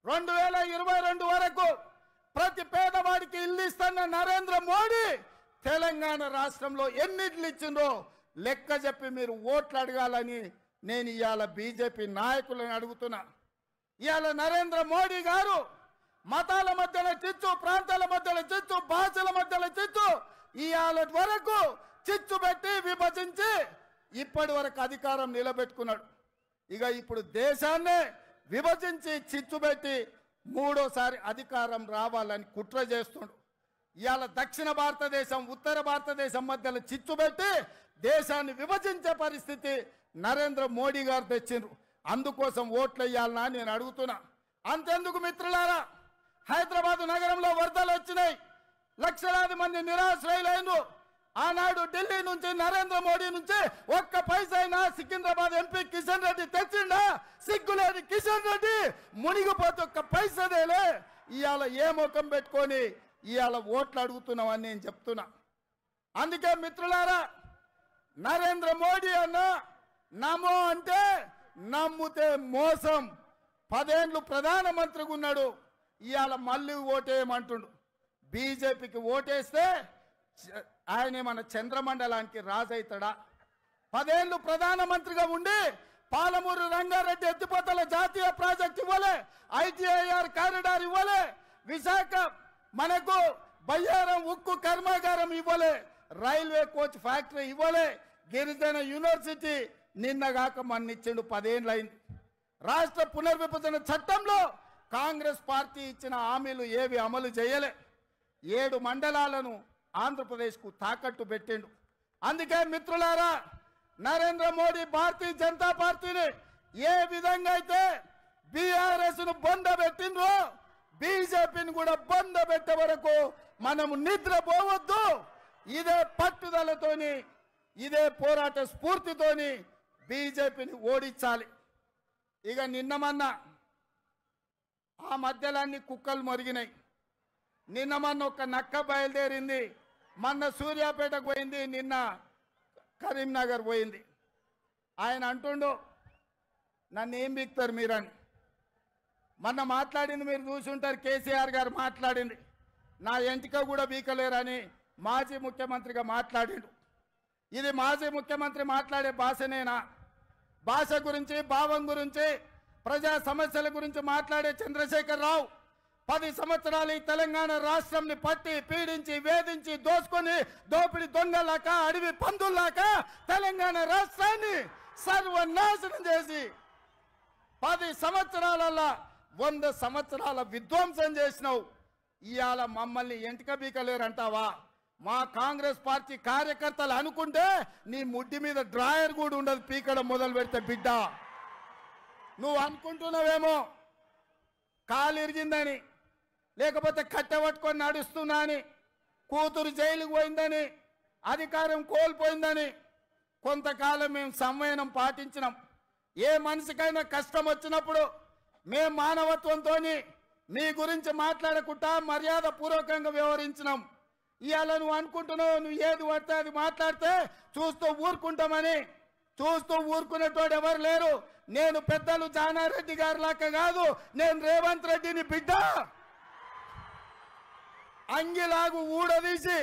2022 వరకు ప్రతి పేదవాడికి ఇల్లు ఇస్తున్న నరేంద్ర మోడీ తెలంగాణ రాష్ట్రంలో ఎన్ని ఇల్లు ఇచ్చిందో లెక్క చెప్పి మీరు ఓట్లు అడగాలని నేను ఇవాళ బీజేపీ నాయకులను అడుగుతున్నా. ఇవాళ నరేంద్ర మోడీ గారు మతాల మధ్యన చిచ్చు, ప్రాంతాల మధ్యన చిచ్చు, భాషల మధ్యన చిచ్చు, ఇవాళ వరకు చిచ్చు పెట్టి విభజించి ఇప్పటి వరకు అధికారం నిలబెట్టుకున్నాడు. ఇక ఇప్పుడు దేశాన్నే విభజించి చిచ్చు పెట్టి మూడోసారి అధికారం రావాలని కుట్ర చేస్తుండు. ఇవాళ దక్షిణ భారతదేశం ఉత్తర భారతదేశం మధ్యలో చిచ్చు పెట్టి దేశాన్ని విభజించే పరిస్థితి నరేంద్ర మోడీ గారు తెచ్చిండ్రు. అందుకోసం ఓట్లు వేయాలనా నేను అడుగుతున్నా. అంతెందుకు మిత్రులారా, హైదరాబాద్ నగరంలో వరదలు వచ్చినాయి, లక్షలాది మంది నిరాశ్రయులైన ఆనాడు ఢిల్లీ నుంచి నరేంద్ర మోడీ నుంచి ఒక్క పైసైనా సికింద్రాబాద్ ఎంపీ కిషన్ రెడ్డి తెచ్చిండా? సిగ్గులేని కిషన్ రెడ్డి మునిగిపోతే ఒక్క పైసదేలే. ఇవాళ ఏ ముఖం పెట్టుకొని ఇవాళ ఓట్లు అడుగుతున్నామని నేను చెప్తున్నా. అందుకే మిత్రులారా, నరేంద్ర మోడీ అన్న నమో అంటే నమ్ముతే మోసం. 10 ఏళ్ళు ప్రధానమంత్రిగా ఉన్నాడు, ఇవాళ మళ్ళీ ఓటేయమంటుండు. బీజేపీకి ఓటేస్తే ఆయన మన చంద్రమండలానికి రాజవుతాడా? 10 ఏళ్ళు ప్రధానమంత్రిగా ఉండి పాలమూరు రంగారెడ్డి ఎత్తిపోతల జాతీయ ప్రాజెక్ట్ ఇవ్వలే, ఐటీఐఆర్ కారిడార్ ఇవ్వలే, విశాఖ మనకు బయ్యారం ఉక్కు కర్మాగారం ఇవ్వలే, రైల్వే కోచ్ ఫ్యాక్టరీ ఇవ్వలే, గిరిజన యూనివర్సిటీ నిన్నగాక మన్నిచ్చిండు. 10 ఏళ్ళు అయింది. రాష్ట్ర పునర్విభజన చట్టంలో కాంగ్రెస్ పార్టీ ఇచ్చిన హామీలు ఏవి అమలు చేయలే. 7 మండలాలను ఆంధ్రప్రదేశ్కు తాకట్టు పెట్టిండు. అందుకే మిత్రులారా, నరేంద్ర మోడీ భారతీయ జనతా పార్టీని ఏ విధంగా అయితే బీఆర్ఎస్ను బొంద పెట్టిండ్రో బీజేపీని కూడా బొంద పెట్టే వరకు మనము నిద్రపోవద్దు. ఇదే పట్టుదలతోని, ఇదే పోరాట స్ఫూర్తితోని బీజేపీని ఓడించాలి. ఇక నిన్నమన్నా ఆ మధ్యలన్నీ కుక్కలు మరిగినాయి. నిన్న మొన్న ఒక నక్క బయలుదేరింది, మొన్న సూర్యాపేటకు పోయింది, నిన్న కరీంనగర్ పోయింది. ఆయన అంటుండు నన్ను ఏం బిక్తారు మీరని. మొన్న మాట్లాడింది మీరు చూసుంటారు, కేసీఆర్ గారు మాట్లాడింది, నా ఎంటిక కూడా బీకలేరని మాజీ ముఖ్యమంత్రిగా మాట్లాడిండు. ఇది మాజీ ముఖ్యమంత్రి మాట్లాడే భాషనేనా? భాష గురించి, భావం గురించి, ప్రజా సమస్యల గురించి మాట్లాడే చంద్రశేఖర్ రావు 10 సంవత్సరాలు ఈ తెలంగాణ రాష్ట్రంని పట్టి పీడించి వేధించి దోసుకొని దోపిడి దొంగలాక అడవి పందుల్లాక తెలంగాణ రాష్ట్రాన్ని సర్వనాశనం చేసి 10 సంవత్సరాలలో 100 సంవత్సరాల విధ్వంసం చేసినావు. ఇవాళ మమ్మల్ని ఎంటిక బీకలేరంటావా? మా కాంగ్రెస్ పార్టీ కార్యకర్తలు అనుకుంటే నీ ముడ్డి మీద డ్రాయర్ కూడా ఉండదు పీకడం మొదలు పెడితే. బిడ్డ నువ్వు అనుకుంటున్నావేమో కాలు ఇరిగిందని, లేకపోతే కట్టెపట్టుకొని నడుస్తున్నా అని, కూతురు జైలుకు పోయిందని, అధికారం కోల్పోయిందని. కొంతకాలం మేము సంయమనం పాటించినాం. ఏ మనిషికైనా కష్టం వచ్చినప్పుడు మేము మానవత్వంతో మీ గురించి మాట్లాడకుండా మర్యాద పూర్వకంగా వ్యవహరించినాం. ఇవాళ నువ్వు అనుకుంటున్నావు నువ్వు ఏది పడితే అది మాట్లాడితే చూస్తూ ఊరుకుంటామని. చూస్తూ ఊరుకునేటోడు ఎవరు లేరు. నేను పెద్దలు జానారెడ్డి గారి లాగా కాదు, నేను రేవంత్ రెడ్డిని బిడ్డ. అంగిలాగు ఊడదీసి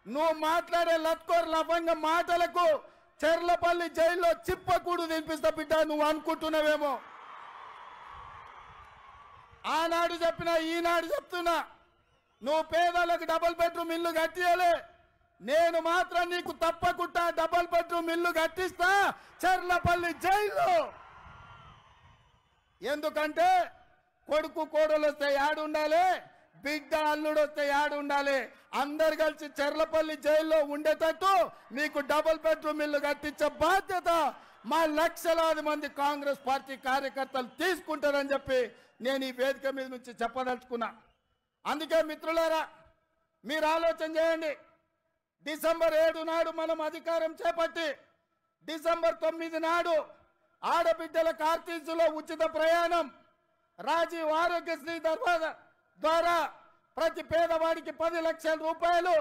నువ్వు మాట్లాడే లత్కోర్ లఫంగ మాటలకు చెర్లపల్లి జైల్లో చిప్పకూడు తినిపిస్తా బిడ్డ. నువ్వు అనుకుంటున్నావేమో. ఆనాడు చెప్పినా ఈనాడు చెప్తున్నా, నువ్వు పేదలకు డబుల్ బెడ్రూమ్ ఇల్లు కట్టియలే, నేను మాత్రం నీకు తప్పకుండా డబుల్ బెడ్రూమ్ ఇల్లు కట్టిస్తా చెర్లపల్లి జైల్లో. ఎందుకంటే కొడుకు కోడలు వస్తే యాడుండాలి, బిడ్డ అల్లుడు వస్తే యాడుండాలి. అందరు కలిసి చెర్లపల్లి జైల్లో ఉండేటట్టు మీకు డబుల్ బెడ్రూమ్ ఇల్లు కట్టించే బాధ్యత మా లక్షలాది మంది కాంగ్రెస్ పార్టీ కార్యకర్తలు తీసుకుంటారని చెప్పి నేను ఈ వేదిక మీద నుంచి చెప్పదలుచుకున్నా. అందుకే మిత్రులారా, మీరు ఆలోచన చేయండి. డిసెంబర్ 7 నాడు మనం అధికారం చేపట్టి డిసెంబర్ 9 నాడు ఆడబిడ్డలకు ఆర్టీసీలో ఉచిత ప్రయాణం, రాజీవ్ ఆరోగ్యశ్రీ ద్వారా ప్రతి పేదవాడికి 10 లక్షల రూపాయలు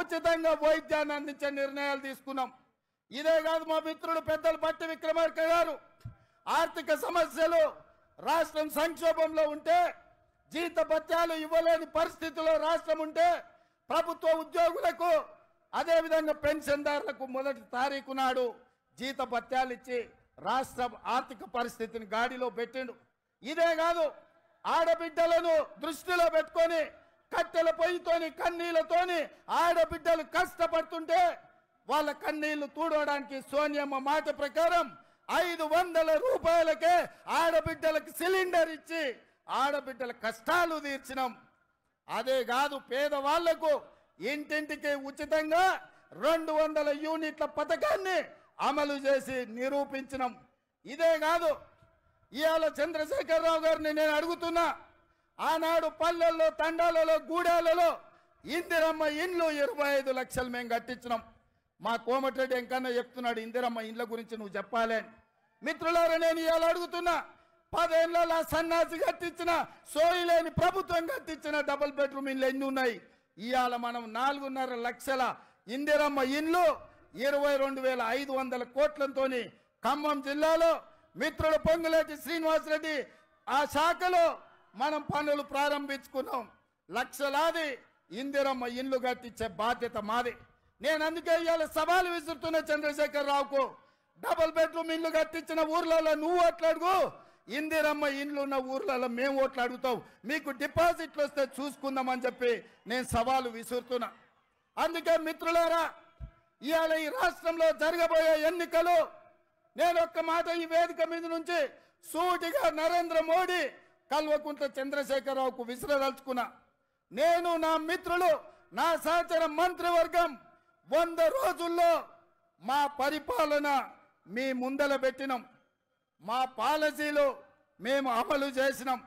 ఉచితంగా వైద్యాన్ని అందించే నిర్ణయాలు తీసుకున్నాం. ఇదే కాదు, మా మిత్రుడు పెద్దలు భట్టి విక్రమార్క గారు ఆర్థిక సమస్యలు, రాష్ట్రం సంక్షోభంలో ఉంటే జీతభత్యాలు ఇవ్వలేని పరిస్థితిలో రాష్ట్రం ఉంటే ప్రభుత్వ ఉద్యోగులకు అదేవిధంగా పెన్షన్దారులకు మొదటి తారీఖు నాడు జీతభత్యాలు ఇచ్చి రాష్ట్ర ఆర్థిక పరిస్థితిని గాడిలో పెట్టిండు. ఇదే కాదు, ఆడబిడ్డలను దృష్టిలో పెట్టుకొని కట్టెల పొయ్యితోని కన్నీళ్లతోని ఆడబిడ్డలు కష్టపడుతుంటే వాళ్ళ కన్నీళ్లు తూడవడానికి సోనియమ్మ మాట ప్రకారం 500 రూపాయలకే ఆడబిడ్డలకు సిలిండర్ ఇచ్చి ఆడబిడ్డల కష్టాలు తీర్చినాం. అదే కాదు, పేదవాళ్లకు ఇంటింటికి ఉచితంగా 200 యూనిట్ల పథకాన్ని అమలు చేసి నిరూపించినాం. ఇదే కాదు, ఇవాళ చంద్రశేఖరరావు గారిని నేను అడుగుతున్నా, ఆనాడు పల్లెల్లో తండాలలో గూడాలలో ఇందిరమ్మ ఇండ్లు 25 లక్షలు మేము కట్టించినాం. మా కోమటిరెడ్డి వెంకన్న చెప్తున్నాడు ఇందిరమ్మ ఇండ్ల గురించి నువ్వు చెప్పాలి. మిత్రులారా, నేను ఇవాళ అడుగుతున్నా, 10 ఏళ్ళ సన్నాసి కట్టించిన సోయిలేని ప్రభుత్వం కట్టించిన డబుల్ బెడ్రూమ్ ఇండ్లు ఎన్ని ఉన్నాయి? ఇవాళ మనం 4.5 లక్షల ఇందిరమ్మ ఇండ్లు 22,500 కోట్లతో ఖమ్మం జిల్లాలో మిత్రుడు పొంగులేటి శ్రీనివాసరెడ్డి ఆ శాఖలో మనం పనులు ప్రారంభించుకున్నాం. లక్షలాది ఇందిరమ్మ ఇండ్లు కట్టించే బాధ్యత మాది. నేను అందుకే ఇవాళ సవాలు విసురుతున్న చంద్రశేఖరరావుకు, డబుల్ బెడ్రూమ్ ఇండ్లు కట్టించిన ఊర్లలో నువ్వు ఓట్లాడుగు, ఇందిరమ్మ ఇండ్లు ఉన్న ఊర్లలో మేము ఓట్లు అడుగుతాం, మీకు డిపాజిట్లు వస్తే చూసుకుందామని చెప్పి నేను సవాలు విసురుతున్నా. అందుకే మిత్రులారా, ఇవాళ ఈ రాష్ట్రంలో జరగబోయే ఎన్నికలు నేను ఒక్క మాట ఈ వేదిక మీద నుంచి సూటిగా నరేంద్ర మోడీ కల్వకుంట్ల చంద్రశేఖరరావుకు విసిరదలుచుకున్నా. నేను, నా మిత్రులు, నా సహచర మంత్రివర్గం 100 రోజుల్లో మా పరిపాలన మీ ముందల పెట్టినాం, మా పాలసీలు మేము అమలు చేసినాం.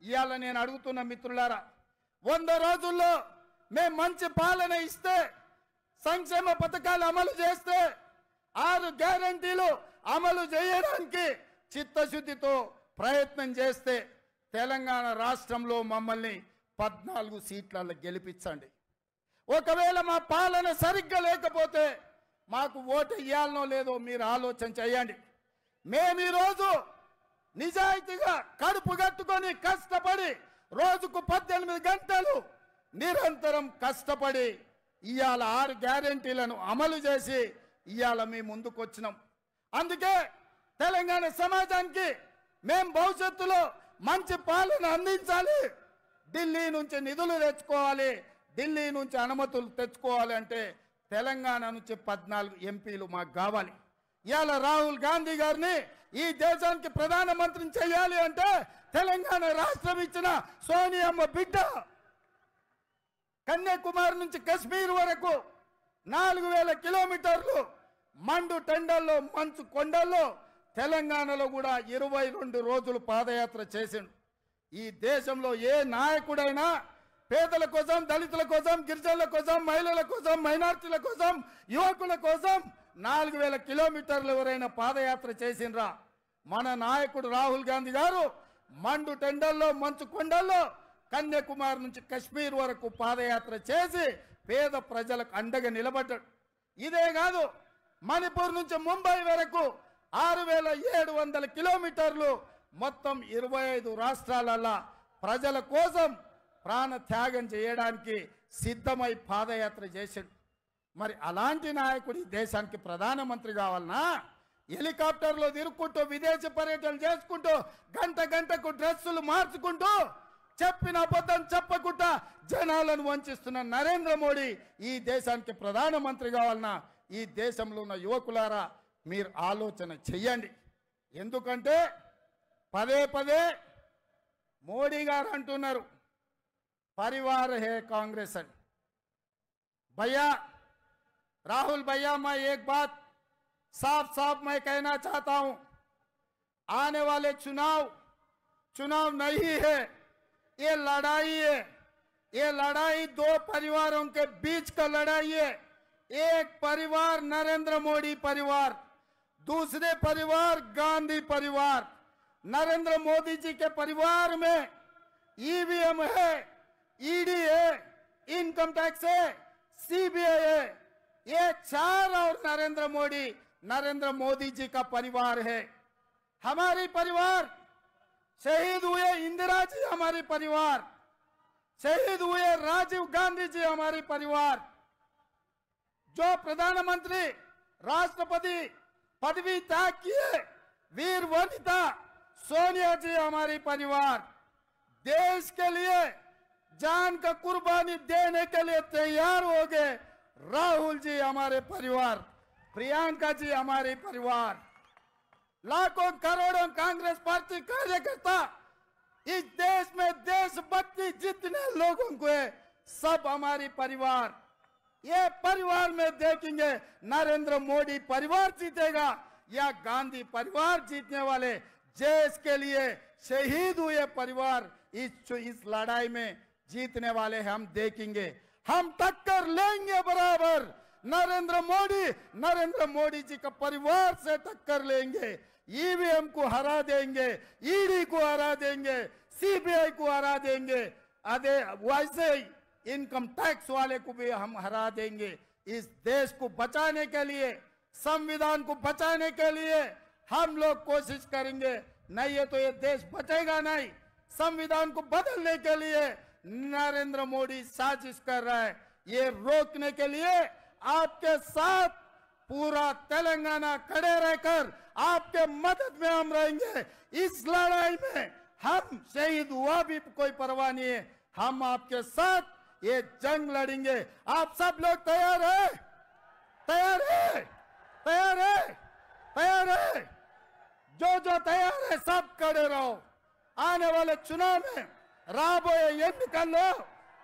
ఇవాళ నేను అడుగుతున్న మిత్రులారా, 100 రోజుల్లో మేము మంచి పాలన ఇస్తే, సంక్షేమ పథకాలు అమలు చేస్తే, 6 గ్యారంటీలు అమలు చేయడానికి చిత్తశుద్ధితో ప్రయత్నం చేస్తే తెలంగాణ రాష్ట్రంలో మమ్మల్ని 14 సీట్లలో గెలిపించండి. ఒకవేళ మా పాలన సరిగ్గా లేకపోతే మాకు ఓటు ఇవ్వాలనో లేదో మీరు ఆలోచన చేయండి. మేము ఈరోజు నిజాయితీగా కడుపు కట్టుకొని కష్టపడి రోజుకు 18 గంటలు నిరంతరం కష్టపడి ఇవాళ 6 గ్యారెంటీలను అమలు చేసి ఇవాళ మీ ముందుకు వచ్చినాం. అందుకే తెలంగాణ సమాజానికి మేము భవిష్యత్తులో మంచి పాలన అందించాలి. ఢిల్లీ నుంచి నిధులు తెచ్చుకోవాలి, ఢిల్లీ నుంచి అనుమతులు తెచ్చుకోవాలి అంటే తెలంగాణ నుంచి 14 ఎంపీలు మాకు కావాలి. ఇవాళ రాహుల్ గాంధీ గారిని ఈ దేశానికి ప్రధానమంత్రిని చేయాలి అంటే తెలంగాణ రాష్ట్రం ఇచ్చిన సోనియమ్మ బిడ్డ. కన్యాకుమారి నుంచి కశ్మీర్ వరకు 4000 కిలోమీటర్లు మండు టెండల్లో మంచు కొండల్లో తెలంగాణలో కూడా 22 రోజులు పాదయాత్ర చేసిండు. ఈ దేశంలో ఏ నాయకుడైనా పేదల కోసం, దళితుల కోసం, గిరిజనుల కోసం, మహిళల కోసం, మైనార్టీల కోసం, యువకుల కోసం 4000 కిలోమీటర్లు ఎవరైనా పాదయాత్ర చేసిండ్రా? మన నాయకుడు రాహుల్ గాంధీ గారు మండు టెండల్లో మంచు కొండల్లో కన్యాకుమారి నుంచి కశ్మీర్ వరకు పాదయాత్ర చేసి పేద ప్రజలకు అండగా నిలబడ్డాడు. ఇదే కాదు, మణిపూర్ నుంచి ముంబై వరకు 6700 కిలోమీటర్లు మొత్తం 25 రాష్ట్రాలలో ప్రజల కోసం ప్రాణ త్యాగం చేయడానికి సిద్ధమై పాదయాత్ర చేశాడు. మరి అలాంటి నాయకుడు ఈ దేశానికి ప్రధానమంత్రి కావాలన్నా? హెలికాప్టర్లో తిరుక్కుంటూ విదేశీ పర్యటనలు చేసుకుంటూ గంటకు డ్రెస్సులు మార్చుకుంటూ చెప్పిన అబద్ధం చెప్పకుండా జనాలను వంచిస్తున్న నరేంద్ర మోడీ ఈ దేశానికి ప్రధానమంత్రి కావాలన్నా? ఈ దేశంలో ఉన్న యువకులారా మీరు ఆలోచన చెయ్యండి. ఎందుకంటే పదే మోడీ గారు అంటున్నారు परिवार है कांग्रेस है। भैया राहुल भैया, मैं एक बात साफ मैं कहना चाहता हूं, आने वाले चुनाव नहीं है, ये लड़ाई है। ये लड़ाई 2 परिवारों के बीच का लड़ाई है। एक परिवार नरेंद्र मोदी परिवार, दूसरे परिवार गांधी परिवार। नरेंद्र मोदी जी के परिवार में ईवीएम है, ईडी है, इनकम टैक्स है, सीबीआई है। ये 4 और नरेंद्र मोदी जी का परिवार है। हमारी परिवार शहीद हुए इंदिरा जी हमारे परिवार, शहीद हुए राजीव गांधी जी हमारे परिवार, जो प्रधानमंत्री राष्ट्रपति पदवी त्याग किए वीर वनिता सोनिया जी हमारी परिवार, देश के लिए जान का कुर्बानी देने के लिए तैयार हो गए राहुल जी हमारे परिवार, प्रियंका जी हमारे परिवार, लाखों करोड़ों कांग्रेस पार्टी कार्यकर्ता इस देश में देशभक्ति जितने लोगों को है सब हमारी परिवार। ये परिवार में देखेंगे नरेंद्र मोदी परिवार जीतेगा या गांधी परिवार जीतने वाले, देश के लिए शहीद हुए परिवार इस लड़ाई में जीतने वाले हम देखेंगे। हम टक्कर लेंगे बराबर, नरेंद्र मोदी जी का परिवार से टक्कर लेंगे, ईवीएम को हरा देंगे, ईडी को हरा देंगे, सीबीआई को हरा देंगे, वैसे ही इनकम टैक्स वाले को भी हम हरा देंगे। इस देश को बचाने के लिए, संविधान को बचाने के लिए हम लोग कोशिश करेंगे, नहीं है तो ये देश बचेगा नहीं। संविधान को बदलने के लिए नरेंद्र मोदी साजिश कर रहा है, ये रोकने के लिए आपके साथ पूरा तेलंगाना खड़े रहकर आपके मदद में हम रहेंगे। इस लड़ाई में हम शहीद हुआ भी कोई परवाह नहीं है, हम आपके साथ ये जंग लड़ेंगे। आप सब लोग तैयार है? तैयार है? तैयार है? तैयार है? जो तैयार है सब खड़े रहो। आने वाले चुनाव में రాబోయే ఎన్నికల్లో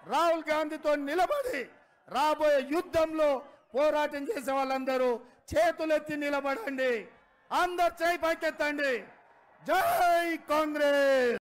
రాహుల్ గాంధీతో నిలబడి రాబోయే యుద్ధంలో పోరాటం చేసే వాళ్ళందరూ చేతులెత్తి నిలబడండి, అందరు చేయి పైకెత్తండి। జై కాంగ్రెస్।